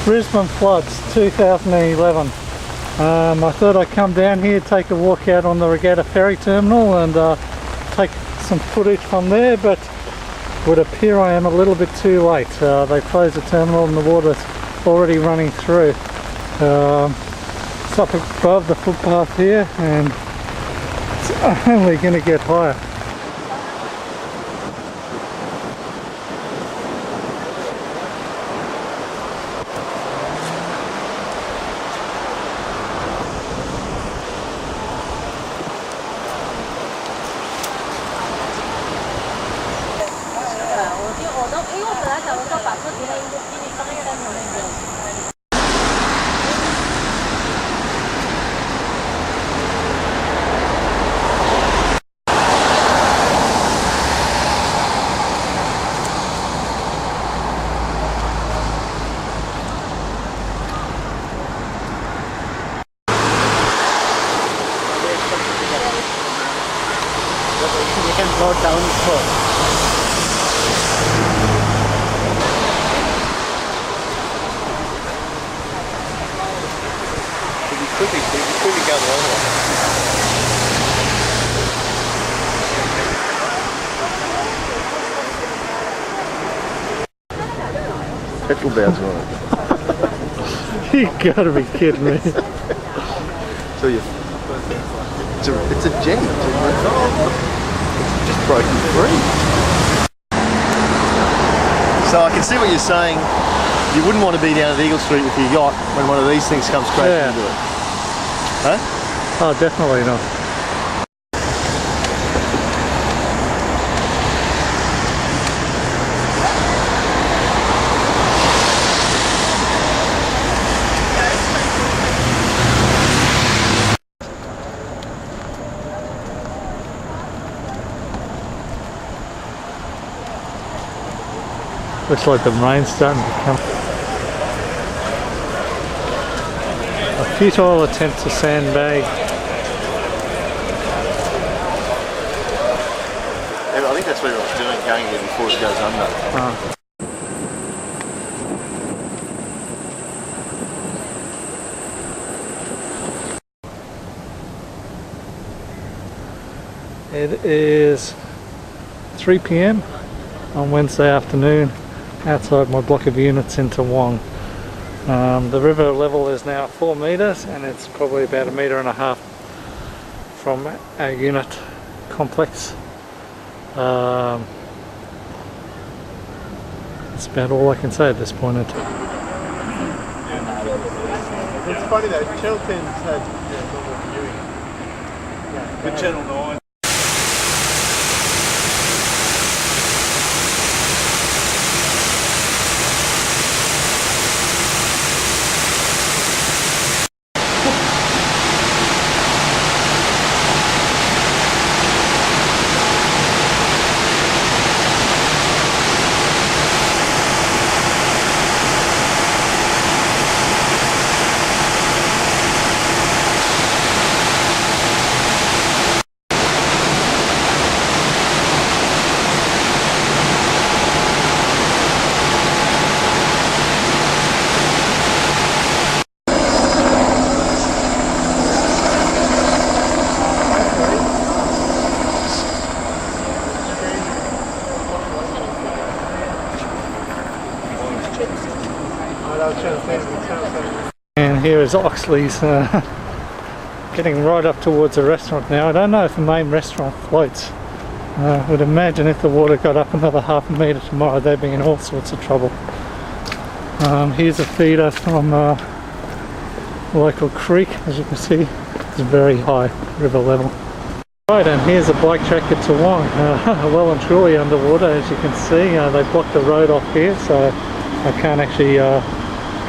Brisbane floods 2011. I thought I'd come down here, take a walk out on the Regatta ferry terminal and take some footage from there, but it would appear I am a little bit too late. They closed the terminal and the water's already running through. It's up above the footpath here and it's only going to get higher. You can go down first. You could go the other way. Petrol bounce on it. You gotta be kidding me. So it's a gem. It's just broken free. So I can see what you're saying. You wouldn't want to be down at Eagle Street with your yacht when one of these things comes crashing into it. Huh? Oh, definitely not. Looks like the rain's starting to come. A futile attempt to sandbag. Yeah, I think that's what it was doing, going here before it goes under. It is 3 p.m. on Wednesday afternoon outside my block of units in Toowong. The river level is now 4 metres and it's probably about 1.5 metres from our unit complex. That's about all I can say at this point in time. It's funny though, Channel 10's had normal viewing. Good Channel 9. And here is Oxley's, getting right up towards the restaurant now. I don't know if the main restaurant floats. I would imagine if the water got up another 1/2 metre tomorrow they'd be in all sorts of trouble. Here's a feeder from a local creek. As you can see, it's very high river level. Right, and here's a bike track at Toowong, well and truly underwater. As you can see, they blocked the road off here, so I can't actually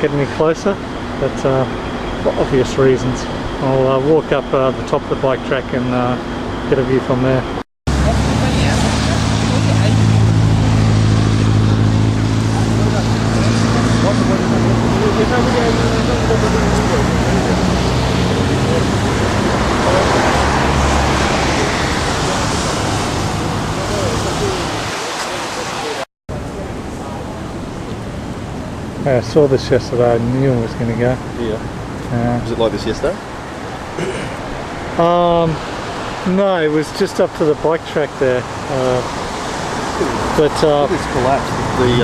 get any closer, but for obvious reasons. I'll walk up the top of the bike track and get a view from there. Yeah, I saw this yesterday. I knew it was going to go. Yeah. Was it like this yesterday? No, it was just up to the bike track there. But it's collapsed. The